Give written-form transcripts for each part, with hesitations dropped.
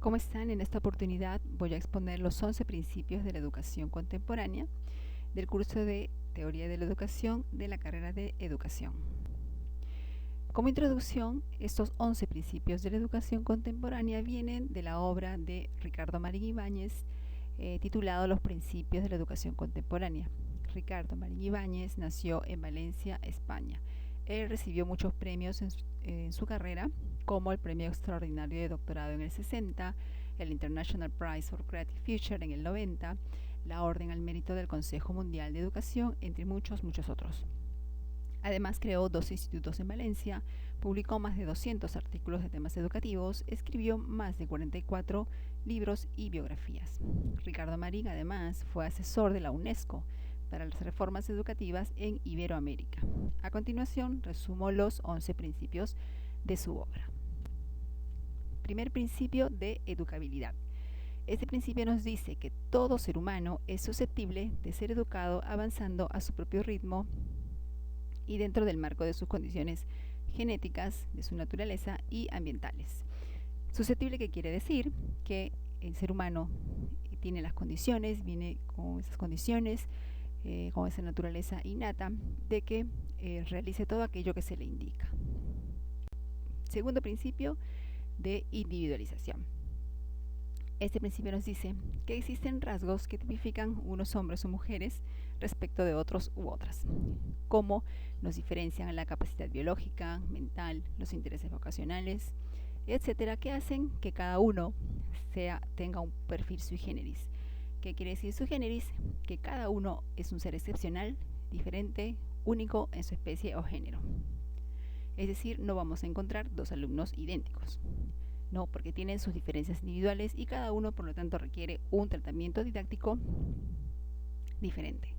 ¿Cómo están? En esta oportunidad voy a exponer los 11 principios de la educación contemporánea del curso de Teoría de la Educación de la carrera de Educación. Como introducción, estos 11 principios de la educación contemporánea vienen de la obra de Ricardo Marín Ibáñez, titulado Los principios de la educación contemporánea. Ricardo Marín Ibáñez nació en Valencia, España. Él recibió muchos premios en su carrera, como el Premio Extraordinario de Doctorado en el 60, el International Prize for Creative Future en el 90, la Orden al Mérito del Consejo Mundial de Educación, entre muchos otros. Además, creó 2 institutos en Valencia, publicó más de 200 artículos de temas educativos, escribió más de 44 libros y biografías. Ricardo Marín, además, fue asesor de la UNESCO para las reformas educativas en Iberoamérica. A continuación, resumo los 11 principios de su obra. Primer principio de educabilidad. Este principio nos dice que todo ser humano es susceptible de ser educado avanzando a su propio ritmo y dentro del marco de sus condiciones genéticas, de su naturaleza y ambientales. Susceptible, que quiere decir que el ser humano tiene las condiciones, viene con esas condiciones, con esa naturaleza innata de que realice todo aquello que se le indica. Segundo principio de individualización. Este principio nos dice que existen rasgos que tipifican unos hombres o mujeres respecto de otros u otras, como nos diferencian la capacidad biológica, mental, los intereses vocacionales, etcétera, que hacen que cada uno tenga un perfil sui generis. ¿Qué quiere decir sui generis? Que cada uno es un ser excepcional, diferente, único en su especie o género. Es decir, no vamos a encontrar dos alumnos idénticos. No, porque tienen sus diferencias individuales y cada uno, por lo tanto, requiere un tratamiento didáctico diferente.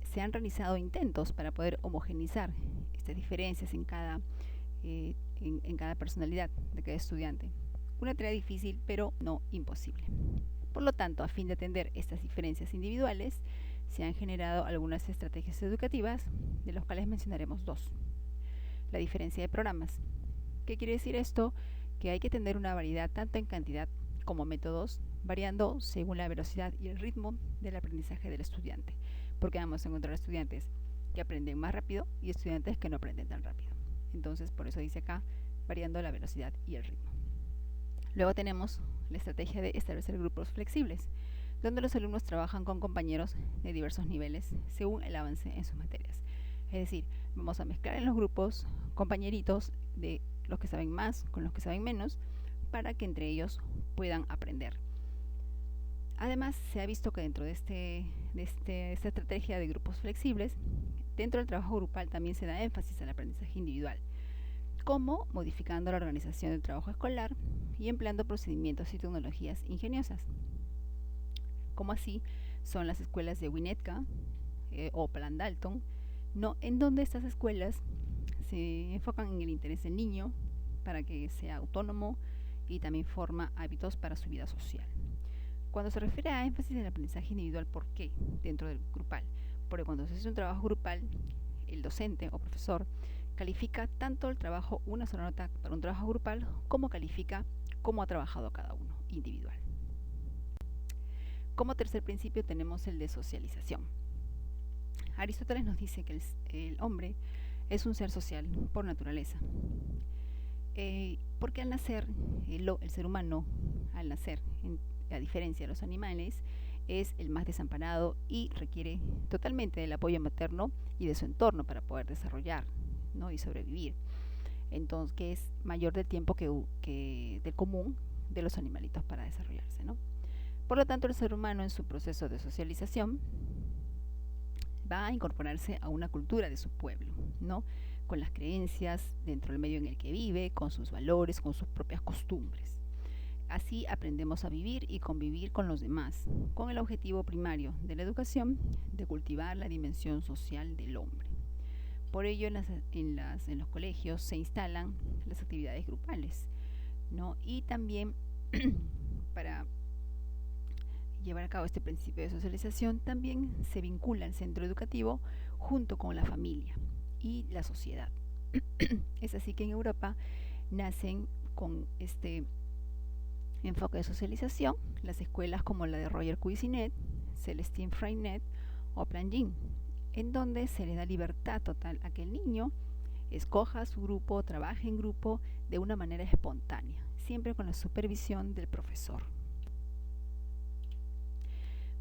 Se han realizado intentos para poder homogeneizar estas diferencias en cada personalidad de cada estudiante. Una tarea difícil, pero no imposible. Por lo tanto, a fin de atender estas diferencias individuales, se han generado algunas estrategias educativas, de las cuales mencionaremos 2. La diferencia de programas. ¿Qué quiere decir esto? Que hay que tener una variedad tanto en cantidad como métodos, variando según la velocidad y el ritmo del aprendizaje del estudiante, porque vamos a encontrar estudiantes que aprenden más rápido y estudiantes que no aprenden tan rápido. Entonces, por eso dice acá, variando la velocidad y el ritmo. Luego tenemos la estrategia de establecer grupos flexibles, donde los alumnos trabajan con compañeros de diversos niveles según el avance en sus materias. Es decir, vamos a mezclar en los grupos compañeritos de los que saben más con los que saben menos, para que entre ellos puedan aprender. Además, se ha visto que dentro de esta estrategia de grupos flexibles, dentro del trabajo grupal también se da énfasis al aprendizaje individual, como modificando la organización del trabajo escolar y empleando procedimientos y tecnologías ingeniosas. Como así son las escuelas de Winnetka o Plan Dalton, en donde estas escuelas se enfocan en el interés del niño para que sea autónomo y también forma hábitos para su vida social. Cuando se refiere a énfasis en el aprendizaje individual, ¿por qué dentro del grupal? Porque cuando se hace un trabajo grupal, el docente o profesor califica tanto el trabajo, una sola nota para un trabajo grupal, como califica cómo ha trabajado cada uno individual. Como tercer principio tenemos el de socialización. Aristóteles nos dice que el hombre es un ser social por naturaleza, porque al nacer, el ser humano, al nacer, a diferencia de los animales, es el más desamparado y requiere totalmente del apoyo materno y de su entorno para poder desarrollar, ¿no?, y sobrevivir. Entonces, que es mayor del tiempo que del común de los animalitos para desarrollarse, ¿no? Por lo tanto, el ser humano en su proceso de socialización va a incorporarse a una cultura de su pueblo, ¿no?, con las creencias dentro del medio en el que vive, con sus valores, con sus propias costumbres. Así aprendemos a vivir y convivir con los demás, con el objetivo primario de la educación de cultivar la dimensión social del hombre. Por ello, en los colegios se instalan las actividades grupales, ¿no? Y también para llevar a cabo este principio de socialización, también se vincula el centro educativo junto con la familia y la sociedad. Es así que en Europa nacen con este Enfoque de socialización, las escuelas como la de Roger Cuisinet, Celestine Freinet o Plangin, en donde se le da libertad total a que el niño escoja su grupo, trabaje en grupo de una manera espontánea, siempre con la supervisión del profesor.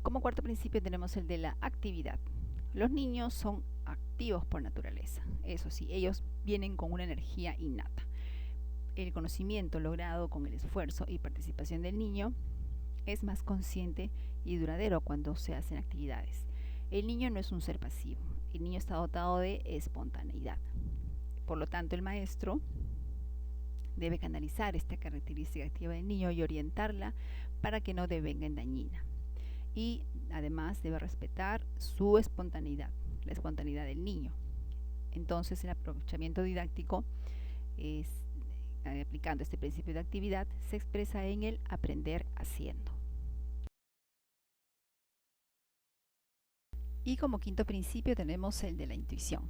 Como cuarto principio tenemos el de la actividad. Los niños son activos por naturaleza, eso sí, ellos vienen con una energía innata. El conocimiento logrado con el esfuerzo y participación del niño es más consciente y duradero cuando se hacen actividades. El niño no es un ser pasivo, el niño está dotado de espontaneidad. Por lo tanto, el maestro debe canalizar esta característica activa del niño y orientarla para que no devenga en dañina. Y además debe respetar su espontaneidad, la espontaneidad del niño. Entonces, el aprovechamiento didáctico aplicando este principio de actividad se expresa en el aprender haciendo. Y como quinto principio tenemos el de la intuición.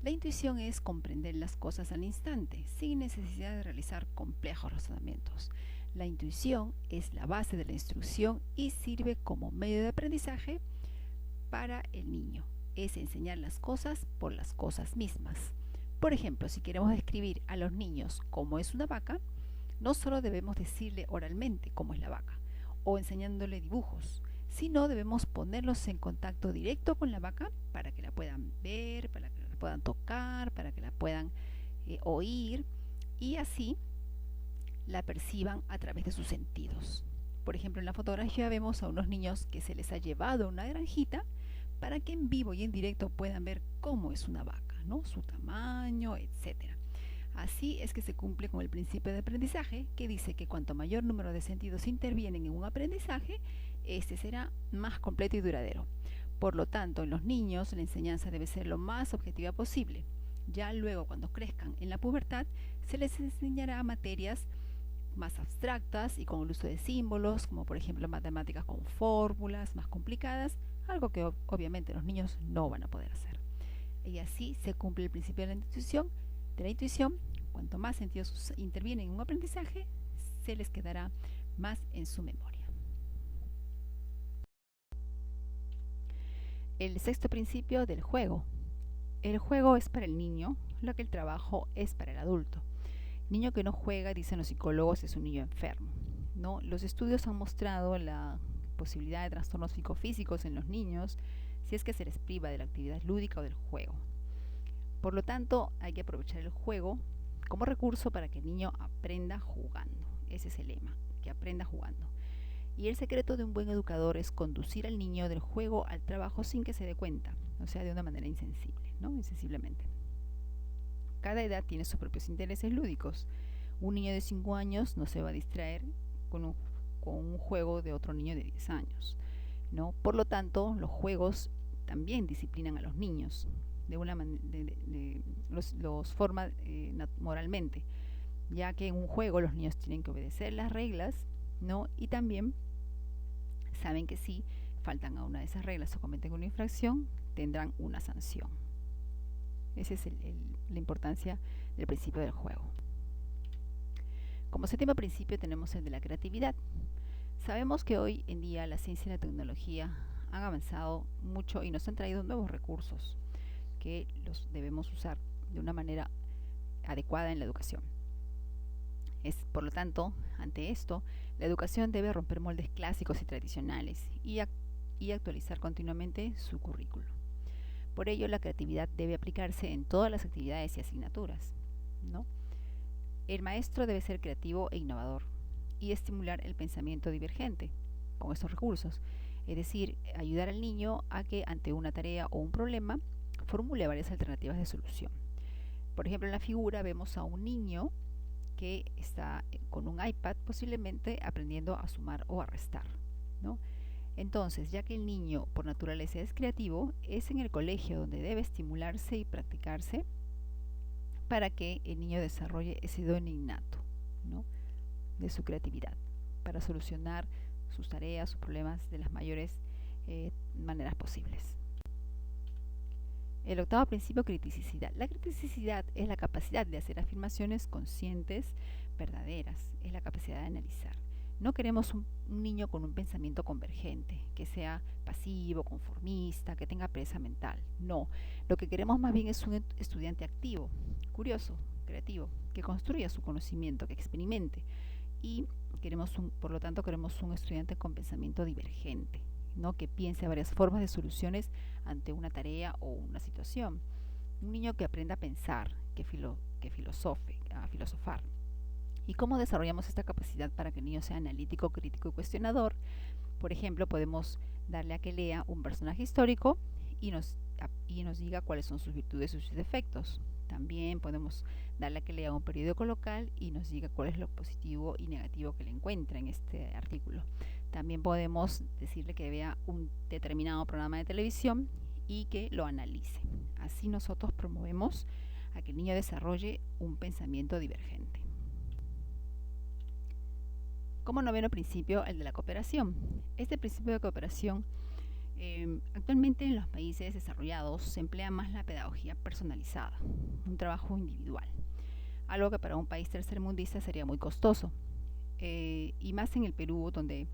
La intuición es comprender las cosas al instante, sin necesidad de realizar complejos razonamientos. La intuición es la base de la instrucción y sirve como medio de aprendizaje para el niño. Es enseñar las cosas por las cosas mismas. Por ejemplo, si queremos describir a los niños cómo es una vaca, no solo debemos decirle oralmente cómo es la vaca o enseñándole dibujos, sino debemos ponerlos en contacto directo con la vaca para que la puedan ver, para que la puedan tocar, para que la puedan oír y así la perciban a través de sus sentidos. Por ejemplo, en la fotografía vemos a unos niños que se les ha llevado a una granjita para que en vivo y en directo puedan ver cómo es una vaca, ¿no? Su tamaño, etc. Así es que se cumple con el principio de aprendizaje, que dice que cuanto mayor número de sentidos intervienen en un aprendizaje, este será más completo y duradero. Por lo tanto, en los niños la enseñanza debe ser lo más objetiva posible. Ya luego, cuando crezcan en la pubertad, se les enseñará materias más abstractas y con el uso de símbolos, como por ejemplo matemáticas con fórmulas más complicadas, algo que obviamente los niños no van a poder hacer. Y así se cumple el principio de la intuición. Cuanto más sentidos intervienen en un aprendizaje, se les quedará más en su memoria. El sexto principio del juego. El juego es para el niño, lo que el trabajo es para el adulto. Niño que no juega, dicen los psicólogos, es un niño enfermo, ¿no? Los estudios han mostrado la posibilidad de trastornos psicofísicos en los niños si es que se les priva de la actividad lúdica o del juego. Por lo tanto, hay que aprovechar el juego como recurso para que el niño aprenda jugando. Ese es el lema, que aprenda jugando. Y el secreto de un buen educador es conducir al niño del juego al trabajo sin que se dé cuenta, o sea, de una manera insensible, ¿no? Insensiblemente. Cada edad tiene sus propios intereses lúdicos. Un niño de 5 años no se va a distraer con un juego de otro niño de 10 años, ¿no? Por lo tanto, los juegos también disciplinan a los niños, los forma moralmente, ya que en un juego los niños tienen que obedecer las reglas, ¿no? Y también saben que si faltan a una de esas reglas o cometen una infracción, tendrán una sanción. Esa es la importancia del principio del juego. Como séptimo principio tenemos el de la creatividad. Sabemos que hoy en día la ciencia y la tecnología han avanzado mucho y nos han traído nuevos recursos que los debemos usar de una manera adecuada en la educación. Por lo tanto, ante esto, la educación debe romper moldes clásicos y tradicionales y actualizar continuamente su currículo. Por ello, la creatividad debe aplicarse en todas las actividades y asignaturas, ¿no? El maestro debe ser creativo e innovador y estimular el pensamiento divergente con estos recursos, es decir, ayudar al niño a que ante una tarea o un problema formule varias alternativas de solución. Por ejemplo, en la figura vemos a un niño que está con un iPad posiblemente aprendiendo a sumar o a restar, ¿no? Entonces, ya que el niño por naturaleza es creativo, es en el colegio donde debe estimularse y practicarse para que el niño desarrolle ese don innato, ¿no? De su creatividad, para solucionar sus tareas, sus problemas de las mayores maneras posibles. El octavo principio, criticidad. La criticidad es la capacidad de hacer afirmaciones conscientes, verdaderas, es la capacidad de analizar. No queremos un niño con un pensamiento convergente, que sea pasivo, conformista, que tenga pereza mental. No, lo que queremos más bien es un estudiante activo, curioso, creativo, que construya su conocimiento, que experimente. Y por lo tanto, queremos un estudiante con pensamiento divergente, ¿no? Que piense varias formas de soluciones ante una tarea o una situación. Un niño que aprenda a pensar, que filosofe, a filosofar. ¿Y cómo desarrollamos esta capacidad para que el niño sea analítico, crítico y cuestionador? Por ejemplo, podemos darle a que lea un personaje histórico y nos diga cuáles son sus virtudes y sus defectos. También podemos darle a que lea un periódico local y nos diga cuál es lo positivo y negativo que le encuentra en este artículo. También podemos decirle que vea un determinado programa de televisión y que lo analice. Así nosotros promovemos a que el niño desarrolle un pensamiento divergente. Como noveno principio, el de la cooperación. Este principio de cooperación, actualmente en los países desarrollados se emplea más la pedagogía personalizada, un trabajo individual, algo que para un país tercermundista sería muy costoso, y más en el Perú, donde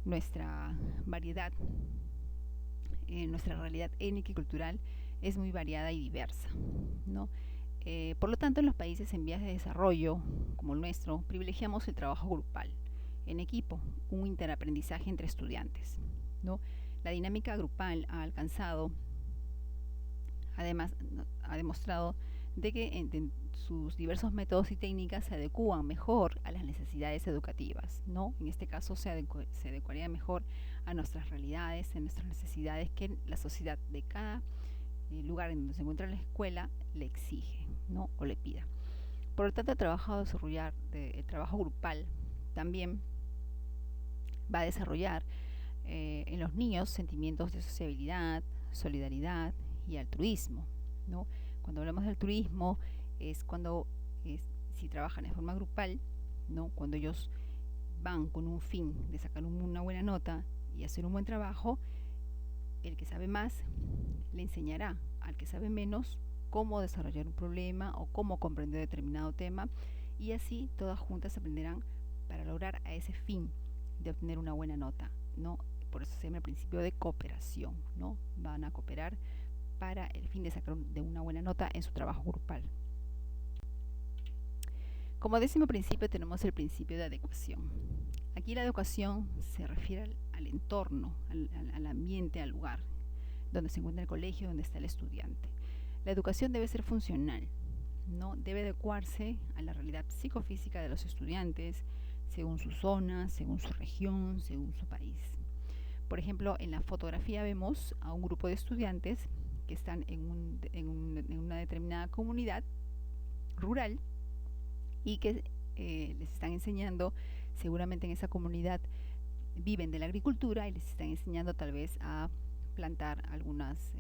nuestra variedad, nuestra realidad étnica y cultural es muy variada y diversa, ¿no? Por lo tanto, en los países en vías de desarrollo, como el nuestro, privilegiamos el trabajo grupal, en equipo, un interaprendizaje entre estudiantes, ¿no? La dinámica grupal además, ha demostrado de que en sus diversos métodos y técnicas se adecúan mejor a las necesidades educativas, ¿no? En este caso se adecuaría mejor a nuestras realidades, a nuestras necesidades que la sociedad de cada lugar en donde se encuentra la escuela le exige, ¿no? O le pida. Por lo tanto, el trabajo grupal también va a desarrollar en los niños sentimientos de sociabilidad, solidaridad y altruismo, ¿no? Cuando hablamos de altruismo es cuando si trabajan de forma grupal, ¿no? Cuando ellos van con un fin de sacar una buena nota y hacer un buen trabajo, el que sabe más le enseñará al que sabe menos cómo desarrollar un problema o cómo comprender determinado tema, y así todas juntas aprenderán para lograr a ese fin de obtener una buena nota, ¿no? Por eso se llama el principio de cooperación, ¿no? Van a cooperar para el fin de sacar de una buena nota en su trabajo grupal. Como décimo principio tenemos el principio de adecuación. Aquí la adecuación se refiere al entorno, al ambiente, al lugar donde se encuentra el colegio, donde está el estudiante. La educación debe ser funcional, ¿no? Debe adecuarse a la realidad psicofísica de los estudiantes, según su zona, según su región, según su país. Por ejemplo, en la fotografía vemos a un grupo de estudiantes que están en una determinada comunidad rural y que les están enseñando, seguramente en esa comunidad viven de la agricultura y les están enseñando tal vez a plantar algunos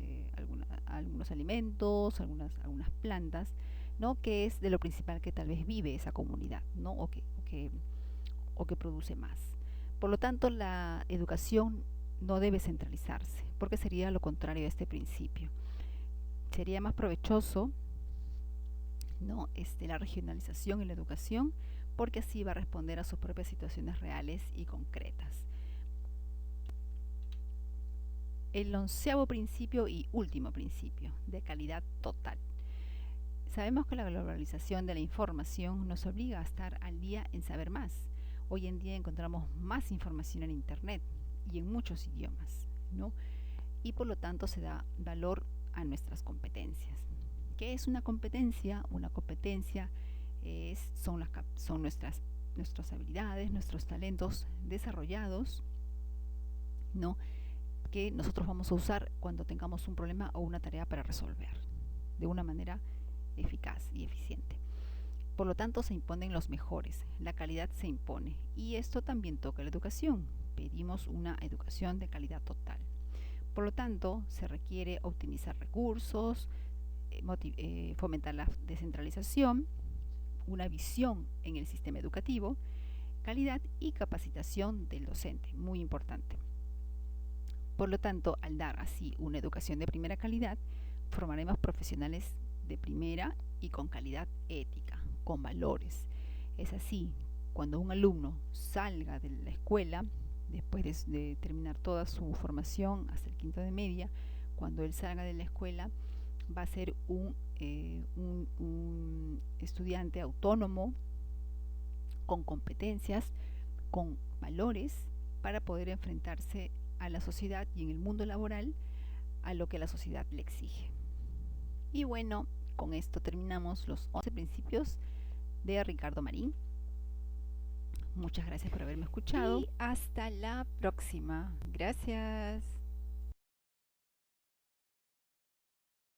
alimentos, algunas plantas, ¿no? Que es de lo principal que tal vez vive esa comunidad, ¿no? o que produce más. Por lo tanto, la educación no debe centralizarse, porque sería lo contrario de este principio. Sería más provechoso, ¿no? La regionalización en la educación, porque así va a responder a sus propias situaciones reales y concretas. El 11º principio y último principio, de calidad total. Sabemos que la globalización de la información nos obliga a estar al día en saber más. Hoy en día encontramos más información en Internet y en muchos idiomas, ¿no? Y por lo tanto se da valor a nuestras competencias. ¿Qué es una competencia? Una competencia son nuestras habilidades, nuestros talentos desarrollados, ¿no? Que nosotros vamos a usar cuando tengamos un problema o una tarea para resolver de una manera eficaz y eficiente. Por lo tanto, se imponen los mejores, la calidad se impone, y esto también toca la educación. Pedimos una educación de calidad total. Por lo tanto, se requiere optimizar recursos, fomentar la descentralización, una visión en el sistema educativo, calidad y capacitación del docente, muy importante. Por lo tanto, al dar así una educación de primera calidad, formaremos profesionales de primera y con calidad ética, con valores. Es así cuando un alumno salga de la escuela, después de terminar toda su formación hasta el quinto de media, cuando él salga de la escuela, va a ser un estudiante autónomo, con competencias, con valores, para poder enfrentarse a la sociedad y en el mundo laboral a lo que la sociedad le exige. Y bueno, con esto terminamos los 11 principios de Ricardo Marín. Muchas gracias por haberme escuchado y hasta la próxima. Gracias.